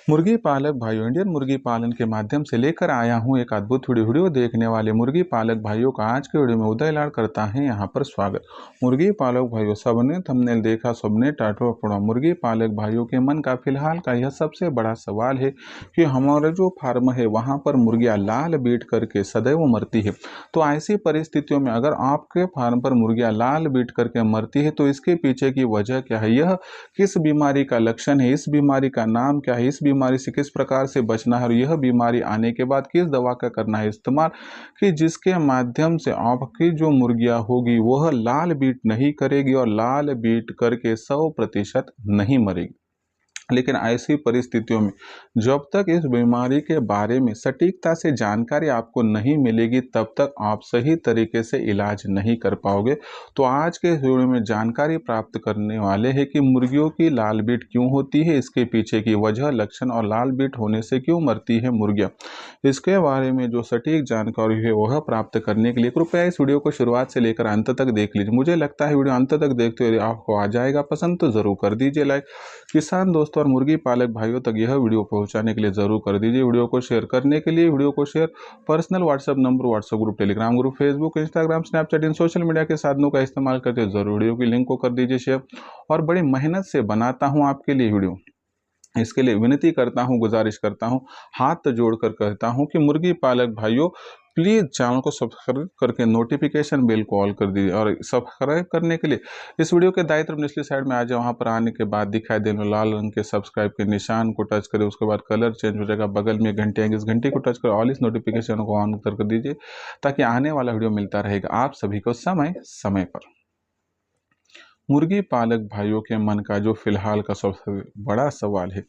मुर्गी पालक भाइयों, इंडियन मुर्गी पालन के माध्यम से लेकर आया हूं एक अद्भुत वीडियो देखने वाले मुर्गी पालक भाइयों का आज के वीडियो में उदय लाड करता है यहाँ पर स्वागत। मुर्गी पालक भाइयों, सबने थंबनेल देखा, सबने टाइटल पढ़ा। मुर्गी पालक भाइयों के मन का फिलहाल का यह सबसे बड़ा सवाल है कि हमारा जो फार्म है वहाँ पर मुर्गियाँ लाल बीट करके सदैव मरती है। तो ऐसी परिस्थितियों में अगर आपके फार्म पर मुर्गियाँ लाल बीट करके मरती है तो इसके पीछे की वजह क्या है, यह किस बीमारी का लक्षण है, इस बीमारी का नाम क्या है, इस बीमारी से किस प्रकार से बचना है और यह बीमारी आने के बाद किस दवा का करना है इस्तेमाल, कि जिसके माध्यम से आपकी जो मुर्गियां होगी वह लाल बीट नहीं करेगी और लाल बीट करके 100% नहीं मरेगी। लेकिन ऐसी परिस्थितियों में जब तक इस बीमारी के बारे में सटीकता से जानकारी आपको नहीं मिलेगी तब तक आप सही तरीके से इलाज नहीं कर पाओगे। तो आज के वीडियो में जानकारी प्राप्त करने वाले हैं कि मुर्गियों की लाल बीट क्यों होती है, इसके पीछे की वजह, लक्षण और लाल बीट होने से क्यों मरती है मुर्गियां। इसके बारे में जो सटीक जानकारी है वह प्राप्त करने के लिए कृपया इस वीडियो को शुरुआत से लेकर अंत तक देख लीजिए। मुझे लगता है वीडियो अंत तक देखते हुए आपको आ जाएगा पसंद, तो जरूर कर दीजिए लाइक। किसान दोस्तों और मुर्गी पालक भाइयों तक यह वीडियो पहुंचाने के लिए जरूर कर दीजिए। वीडियो को शेयर करने के लिए वीडियो को share personal WhatsApp number, WhatsApp group, Telegram group, Facebook, Instagram, Snapchat इन सोशल मीडिया के साधनों का इस्तेमाल करते जरूर वीडियो की लिंक को कर दीजिए शेयर। और बड़ी मेहनत से बनाता हूं आपके लिए वीडियो, इसके लिए विनती करता हूं, गुजारिश करता हूं, हाथ जोड़कर कहता हूं कि मुर्गी पालक भाइयों प्लीज चैनल को सब्सक्राइब करके नोटिफिकेशन बेल को ऑल कर दीजिए। और सब्सक्राइब करने के लिए इस वीडियो के दाईं तरफ निचली साइड में आ जाए, वहां पर आने के बाद दिखाई देने लाल रंग के सब्सक्राइब के निशान को टच करें, उसके बाद कलर चेंज हो जाएगा, बगल में घंटी आएगी, इस घंटी को टच कर ऑल इस नोटिफिकेशन को ऑन कर दीजिए ताकि आने वाला वीडियो मिलता रहेगा आप सभी को समय समय पर। मुर्गी पालक भाइयों के मन का जो फिलहाल का सबसे बड़ा सवाल है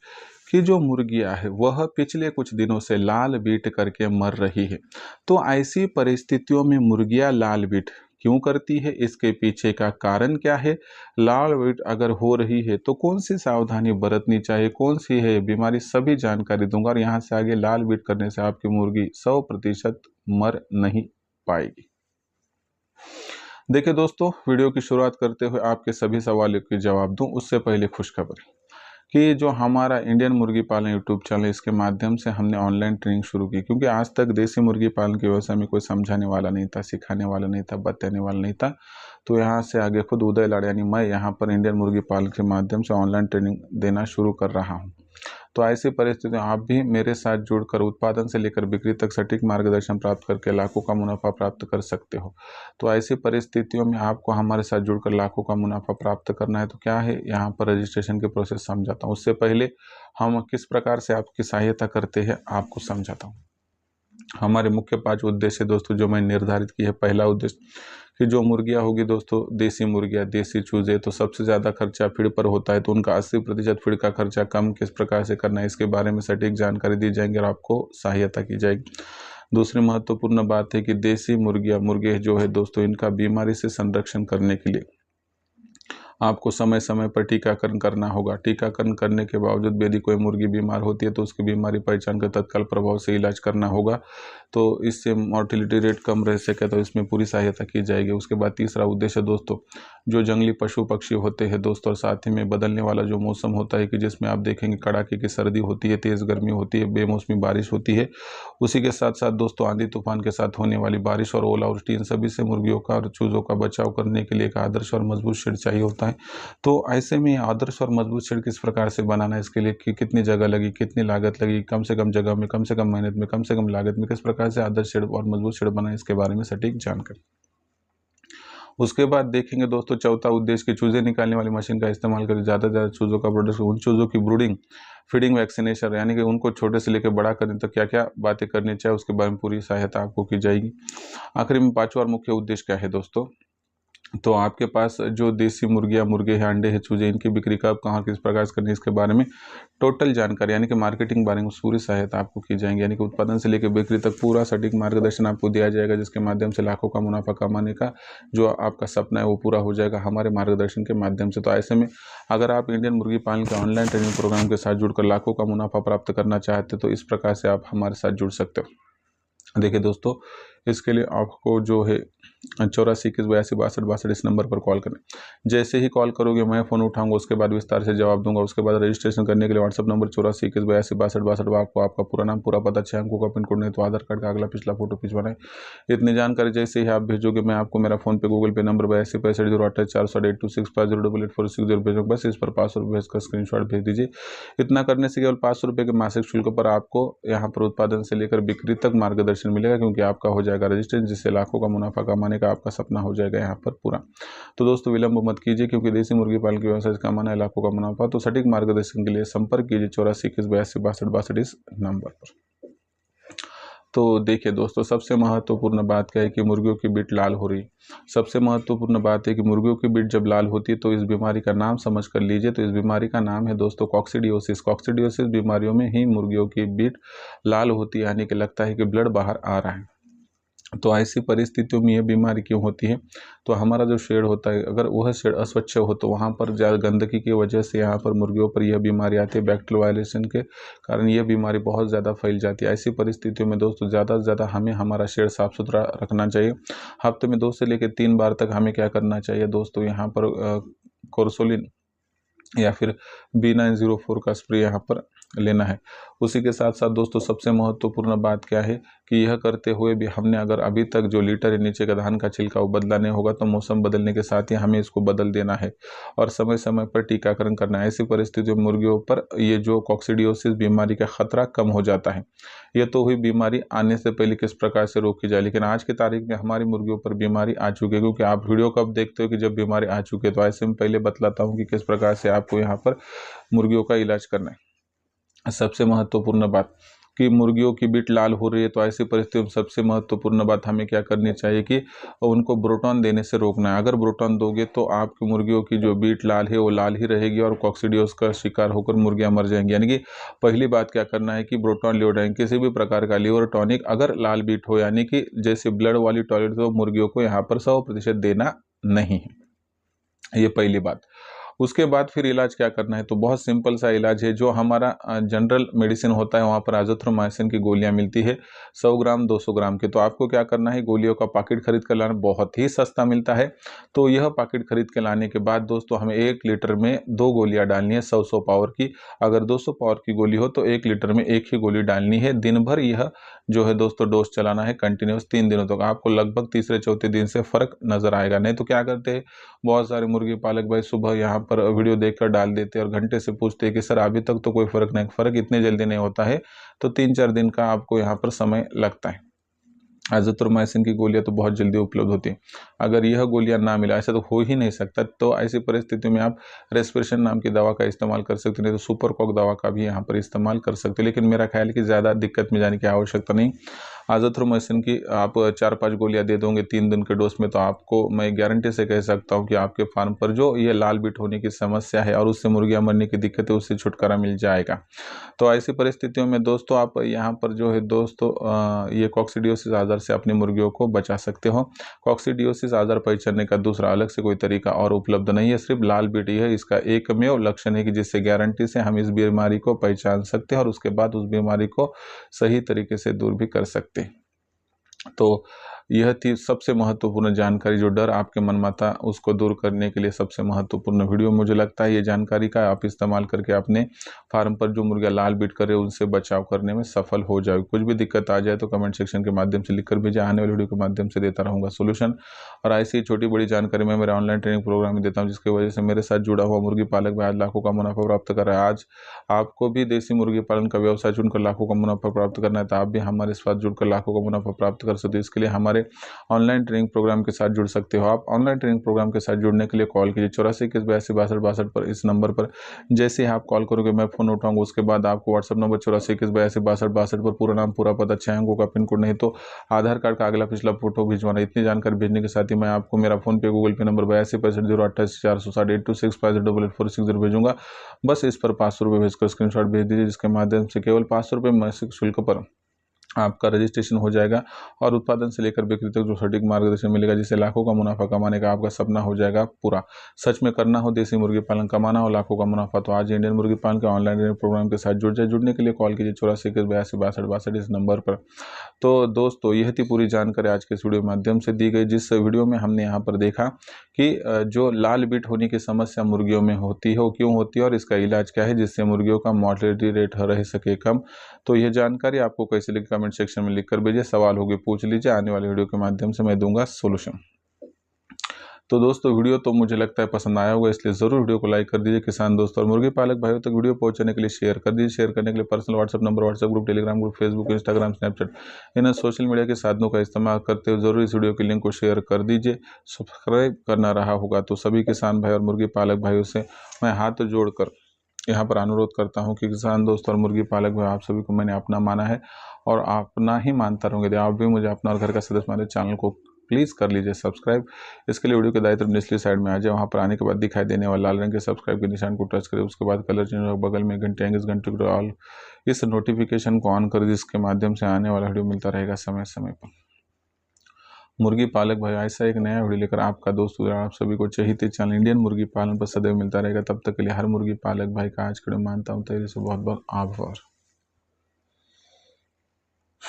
कि जो मुर्गियां है वह पिछले कुछ दिनों से लाल बीट करके मर रही है। तो ऐसी परिस्थितियों में मुर्गियां लाल बीट क्यों करती है, इसके पीछे का कारण क्या है, लाल बीट अगर हो रही है तो कौन सी सावधानी बरतनी चाहिए, कौन सी है बीमारी, सभी जानकारी दूंगा। और यहाँ से आगे लाल बीट करने से आपकी मुर्गी 100% मर नहीं पाएगी। देखिए दोस्तों, वीडियो की शुरुआत करते हुए आपके सभी सवालों के जवाब दूं उससे पहले खुशखबर कि जो हमारा इंडियन मुर्गी पालन यूट्यूब चैनल, इसके माध्यम से हमने ऑनलाइन ट्रेनिंग शुरू की, क्योंकि आज तक देसी मुर्गी पालन के व्यवसाय में कोई समझाने वाला नहीं था, सिखाने वाला नहीं था, बताने वाला नहीं था। तो यहाँ से आगे खुद उदय लाड यानी मैं यहाँ पर इंडियन मुर्गी पालन के माध्यम से ऑनलाइन ट्रेनिंग देना शुरू कर रहा हूँ। तो ऐसी परिस्थितियों आप भी मेरे साथ जुड़कर उत्पादन से लेकर बिक्री तक सटीक मार्गदर्शन प्राप्त करके लाखों का मुनाफा प्राप्त कर सकते हो। तो ऐसी परिस्थितियों में आपको हमारे साथ जुड़कर लाखों का मुनाफा प्राप्त करना है तो क्या है, यहाँ पर रजिस्ट्रेशन के प्रोसेस समझाता हूँ। उससे पहले हम किस प्रकार से आपकी सहायता करते हैं आपको समझाता हूँ। हमारे मुख्य 5 उद्देश्य दोस्तों जो मैंने निर्धारित की है। पहला उद्देश्य कि जो मुर्गियाँ होगी दोस्तों, देसी मुर्गियाँ, देसी चूजे, तो सबसे ज़्यादा खर्चा फीड पर होता है, तो उनका 80% फीड का खर्चा कम किस प्रकार से करना है इसके बारे में सटीक जानकारी दी जाएगी और आपको सहायता की जाएगी। दूसरी महत्वपूर्ण बात है कि देसी मुर्गे जो है दोस्तों, इनका बीमारी से संरक्षण करने के लिए आपको समय समय पर टीकाकरण करना होगा। टीकाकरण करने के बावजूद भी यदि कोई मुर्गी बीमार होती है तो उसकी बीमारी पहचान कर तत्काल प्रभाव से इलाज करना होगा, तो इससे मॉर्टिलिटी रेट कम रह सके, तो इसमें पूरी सहायता की जाएगी। उसके बाद तीसरा उद्देश्य दोस्तों, जो जंगली पशु पक्षी होते हैं दोस्तों, और साथ ही में बदलने वाला जो मौसम होता है कि जिसमें आप देखेंगे कड़ाके की सर्दी होती है, तेज़ गर्मी होती है, बेमौसमी बारिश होती है, उसी के साथ साथ दोस्तों आंधी तूफान के साथ होने वाली बारिश और ओलावृष्टि, इन सभी से मुर्गियों का और चूज़ों का बचाव करने के लिए एक आदर्श और मजबूत शेड चाहिए होता है। तो ऐसे में आदर्श और मजबूत शेड किस प्रकार से बनाना है, इसके लिए कि कितनी जगह लगी, कितनी लागत लगी, कम से कम जगह में, कम से कम मेहनत में, कम से कम लागत में किस प्रकार से आदर्श शेड और मजबूत शेड बनाए, इसके बारे में सटीक जानकारी। उसके बाद देखेंगे दोस्तों चौथा उद्देश्य कि चूजे निकालने वाली मशीन का इस्तेमाल कर ज़्यादा से ज़्यादा चूजों का प्रोडक्शन, उन चूजों की ब्रूडिंग, फीडिंग, वैक्सीनेशन, यानी कि उनको छोटे से लेकर बड़ा करने तक क्या क्या बातें करनी चाहिए उसके बारे में पूरी सहायता आपको की जाएगी। आखिर में पांचवा और मुख्य उद्देश्य क्या है दोस्तों, तो आपके पास जो देसी मुर्गे हैं, अंडे हैं, चूजे, इनकी बिक्री कब, कहाँ, किस प्रकार से करनी है, इसके बारे में टोटल जानकारी यानी कि मार्केटिंग बारे में पूरी सहायता आपको की जाएगी। यानी कि उत्पादन से लेकर बिक्री तक पूरा सटीक मार्गदर्शन आपको दिया जाएगा, जिसके माध्यम से लाखों का मुनाफा कमाने का जो आपका सपना है वो पूरा हो जाएगा हमारे मार्गदर्शन के माध्यम से। तो ऐसे में अगर आप इंडियन मुर्गी पालन के ऑनलाइन ट्रेनिंग प्रोग्राम के साथ जुड़कर लाखों का मुनाफा प्राप्त करना चाहते तो इस प्रकार से आप हमारे साथ जुड़ सकते हो। देखिए दोस्तों, इसके लिए आपको जो है 84 21 82 62 62 इस नंबर पर कॉल करें। जैसे ही कॉल करोगे मैं फ़ोन उठाऊंगा, उसके बाद विस्तार से जवाब दूंगा। उसके बाद रजिस्ट्रेशन करने के लिए व्हाट्सअप नंबर 84 21 82 62 62 आपको आपका पूरा नाम, पूरा पता, 6 अंकों का पिन कोड, नहीं तो आधार कार्ड का अगला पिछला फोटो खिंचवाना है। इतनी जानकारी जैसे ही आप भेजोगे मैं आपको मेरा फोन पे गूगल पे नंबर 82 65 028 400 8264 भेजूंगा। बस इस पर 500 रुपये भेजकर स्क्रीनशॉट भेज दीजिए। इतना करने से केवल 500 रुपये के मासिक शुल्क पर आपको यहाँ पर उत्पादन से लेकर बिक्री तक मार्गदर्शन मिलेगा, क्योंकि आपका हो जाएगा रजिस्ट्रेशन, जिससे लाखों का मुनाफा कमाने का आपका सपना हो जाएगा यहाँ पर पूरा। तो दोस्तों विलंब मत कीजिए, क्योंकि देसी मुर्गी पालन के व्यवसाय से कमाना है लाखों का मुनाफा। तो सटीक मार्गदर्शन के लिए संपर्क कीजिए 84 21 82 62 इस नंबर पर। तो देखिए दोस्तों, सबसे महत्वपूर्ण बात क्या है कि मुर्गियों की बीट लाल हो रही। सबसे महत्वपूर्ण बात है कि मुर्गियों की बीट जब लाल होती है तो इस बीमारी का नाम समझ कर लीजिए। तो इस बीमारी का नाम है दोस्तों कॉक्सिडियोसिस। कॉक्सिडियोसिस बीमारियों में ही मुर्गियों की बीट लाल होती है, यानी कि लगता है कि ब्लड बाहर आ रहा है। तो ऐसी परिस्थितियों में यह बीमारी क्यों होती है? तो हमारा जो शेड होता है, अगर वह शेड अस्वच्छ हो तो वहाँ पर ज़्यादा गंदगी की वजह से यहाँ पर मुर्गियों पर यह बीमारी आती है। बैक्टीरियल वायलेशन के कारण यह बीमारी बहुत ज़्यादा फैल जाती है। ऐसी परिस्थितियों में दोस्तों ज़्यादा से ज़्यादा हमें हमारा शेड साफ़ सुथरा रखना चाहिए। हफ्ते में 2 से लेकर 3 बार तक हमें क्या करना चाहिए दोस्तों, यहाँ पर कोर्सोलिन या फिर B904 का स्प्रे यहाँ पर लेना है। उसी के साथ साथ दोस्तों सबसे महत्वपूर्ण बात क्या है कि यह करते हुए भी हमने अगर अभी तक जो लीटर है नीचे का धान का छिलका वो बदला नहीं होगा, तो मौसम बदलने के साथ ही हमें इसको बदल देना है और समय समय पर टीकाकरण करना है। ऐसी परिस्थितियों में मुर्गियों पर ये जो कॉक्सिडियोसिस बीमारी का खतरा कम हो जाता है। यह तो हुई बीमारी आने से पहले किस प्रकार से रोकी जाए, लेकिन आज की तारीख में हमारी मुर्गियों पर बीमारी आ चुकी है। क्योंकि आप वीडियो कब देखते हो कि जब बीमारी आ चुकी है, तो ऐसे में पहले बतलाता हूँ कि किस प्रकार से आपको यहाँ पर मुर्गियों का इलाज करना है। सबसे महत्वपूर्ण बात कि मुर्गियों की बीट लाल हो रही है, तो ऐसी परिस्थिति में सबसे महत्वपूर्ण बात हमें क्या करनी चाहिए कि उनको ब्रोटॉन देने से रोकना है। अगर ब्रोटॉन दोगे तो आपकी मुर्गियों की जो बीट लाल है वो लाल ही रहेगी और कॉक्सिडियोस का शिकार होकर मुर्गियां मर जाएंगी। यानी कि पहली बात क्या करना है कि ब्रोटॉन लियोडाइन किसी भी प्रकार का लिवर टॉनिक अगर लाल बीट हो, यानी कि जैसे ब्लड वाली टॉयलेट, तो मुर्गियों को यहाँ पर 100% देना नहीं है। ये पहली बात। उसके बाद फिर इलाज क्या करना है, तो बहुत सिंपल सा इलाज है। जो हमारा जनरल मेडिसिन होता है वहाँ पर एजिथ्रोमाइसिन की गोलियाँ मिलती है 100 ग्राम 200 ग्राम की। तो आपको क्या करना है, गोलियों का पैकेट खरीद कर लाना, बहुत ही सस्ता मिलता है। तो यह पैकेट खरीद के लाने के बाद दोस्तों हमें 1 लीटर में 2 गोलियाँ डालनी है 100 पावर की। अगर 200 पावर की गोली हो तो 1 लीटर में 1 ही गोली डालनी है। दिन भर यह जो है दोस्तों डोज चलाना है कंटिन्यूस 3 दिनों तक। आपको लगभग तीसरे चौथे दिन से फ़र्क नज़र आएगा। नहीं तो क्या करते हैं बहुत सारे मुर्गी पालक भाई, सुबह यहाँ पर वीडियो देखकर डाल देते हैं और घंटे से पूछते हैं कि सर अभी तक तो कोई फ़र्क नहीं। फ़र्क इतने जल्दी नहीं होता है, तो 3-4 दिन का आपको यहाँ पर समय लगता है। एजिथ्रोमाइसिन की गोलियां तो बहुत जल्दी उपलब्ध होती हैं। अगर यह गोलियां ना मिला, ऐसा तो हो ही नहीं सकता, तो ऐसी परिस्थिति में आप रेस्पिरेशन नाम की दवा का इस्तेमाल कर सकते, नहीं तो सुपर कॉक दवा का भी यहाँ पर इस्तेमाल कर सकते। लेकिन मेरा ख्याल है कि ज़्यादा दिक्कत में जाने की आवश्यकता नहीं। एजिथ्रोमाइसिन की आप 4-5 गोलियां दे दोगे 3 दिन के डोज में, तो आपको मैं गारंटी से कह सकता हूँ कि आपके फार्म पर जो ये लाल बीट होने की समस्या है और उससे मुर्गियाँ मरने की दिक्कत है, उससे छुटकारा मिल जाएगा। तो ऐसी परिस्थितियों में दोस्तों आप यहाँ पर जो है दोस्तों ये कॉक्सिडियोसिस आजार से अपनी मुर्गियों को बचा सकते हो। कॉक्सिडियोसिस आजार पहचानने का दूसरा अलग से कोई तरीका और उपलब्ध नहीं है, सिर्फ लाल बीट ही है इसका एकमेव लक्षण है कि जिससे गारंटी से हम इस बीमारी को पहचान सकते हैं और उसके बाद उस बीमारी को सही तरीके से दूर भी कर सकते हैं। तो यह थी सबसे महत्वपूर्ण जानकारी, जो डर आपके मन में था उसको दूर करने के लिए सबसे महत्वपूर्ण वीडियो। मुझे लगता है ये जानकारी का आप इस्तेमाल करके अपने फार्म पर जो मुर्गियाँ लाल बीट कर रहे हैं उनसे बचाव करने में सफल हो जाओगे। कुछ भी दिक्कत आ जाए तो कमेंट सेक्शन के माध्यम से लिखकर भेजें, आने वाली वीडियो के माध्यम से देता रहूँगा सोल्यूशन। और ऐसी छोटी बड़ी जानकारी मैं मेरे ऑनलाइन ट्रेनिंग प्रोग्राम में देता हूँ, जिसकी वजह से मेरे साथ जुड़ा हुआ मुर्गी पालक भी आज लाखों का मुनाफा प्राप्त कर रहा है। आज आपको भी देसी मुर्गी पालन का व्यवसाय चुनकर लाखों का मुनाफा प्राप्त करना है, तो आप भी हमारे साथ जुड़कर लाखों का मुनाफा प्राप्त कर सकते हो। इसके लिए हमारे ऑनलाइन ट्रेनिंग प्रोग्राम के साथ जुड़ सकते हो। आप ऑनलाइन ट्रेनिंग प्रोग्राम के साथ जुड़ने के लिए कॉल कीजिए 84 21 82 62 पर इस नंबर पर। जैसे ही आप कॉल करोगे मैं फ़ोन उठाऊंगा, उसके बाद आपको व्हाट्सअप नंबर 84 21 82 62 पर पूरा नाम, पूरा पता, 6 अंकों का पिन कोड, नहीं तो आधार कार्ड का अगला पिछला फोटो भिजवाना। इतनी जानकारी भेजने के साथ ही मैं आपको मेरा फोन पे गूगल पे नंबर 82 65 028 460 8265 भेजूंगा। बस इस पर 500 रुपये भेजकर स्क्रीनशॉट भेज दीजिए, जिसके माध्यम से केवल 500 रुपये मासिक शुल्क पर आपका रजिस्ट्रेशन हो जाएगा और उत्पादन से लेकर बिक्री तक जो सटीक मार्गदर्शन मिलेगा, जिससे लाखों का मुनाफा कमाने का आपका सपना हो जाएगा पूरा। सच में करना हो देसी मुर्गी पालन, कमाना हो लाखों का मुनाफा, तो आज इंडियन मुर्गी पालन के ऑनलाइन ट्रेनिंग प्रोग्राम के साथ जुड़ जाए। जुड़ने के लिए कॉल कीजिए 84 81 62 62 इस नंबर पर। तो दोस्तों, यह थी पूरी जानकारी आज के इस वीडियो के माध्यम से दी गई, जिस वीडियो में हमने यहाँ पर देखा कि जो लाल बिट होने की समस्या मुर्गियों में होती है वो क्यों होती है और इसका इलाज क्या है, जिससे मुर्गियों का मॉर्टेलिटी रेट रह सके कम। तो यह जानकारी आपको कैसे लगी कमेंट सेक्शन में लिख कर भेजिए। सवाल होगी पूछ लीजिए, आने वाले वीडियो के माध्यम से मैं दूंगा सोल्यूशन। तो दोस्तों, वीडियो तो मुझे लगता है पसंद आया होगा, इसलिए ज़रूर वीडियो को लाइक कर दीजिए। किसान दोस्तों और मुर्गी पालक भाइयों तक वीडियो पहुंचाने के लिए शेयर कर दीजिए। शेयर करने के लिए personal WhatsApp number, WhatsApp group, Telegram group, Facebook, Instagram, Snapchat इन सोशल मीडिया के साधनों का इस्तेमाल करते हुए ज़रूर इस वीडियो के लिंक को शेयर कर दीजिए। सब्सक्राइब करना रहा होगा तो सभी किसान भाई और मुर्गी पालक भाइयों से मैं हाथ जोड़कर यहाँ पर अनुरोध करता हूँ कि किसान दोस्त और मुर्गी पालक भाई, आप सभी को मैंने अपना माना है और अपना ही मानता रहूँगा। यदि आप भी मुझे अपना और घर का सदस्य माने, चैनल को प्लीज़ कर लीजिए सब्सक्राइब। इसके लिए वीडियो के दाईं तरफ निचली साइड में आ जाए, वहाँ पर आने के बाद दिखाई देने वाले लाल रंग के सब्सक्राइब के निशान को टच करें। उसके बाद कलर चेंज हो, बगल में घंटे आएंगे, इस घंटे को ऑल इस नोटिफिकेशन को ऑन कर, जिसके माध्यम से आने वाला वीडियो मिलता रहेगा समय समय पर। मुर्गी पालक भाई ऐसा एक नया वीडियो लेकर आपका दोस्त आप सभी को चहेते चैनल इंडियन मुर्गी पालन पर सदैव मिलता रहेगा। तब तक के लिए हर मुर्गी पालक भाई का आज के वीडियो मानता हूँ तैयारी से बहुत बहुत आभार।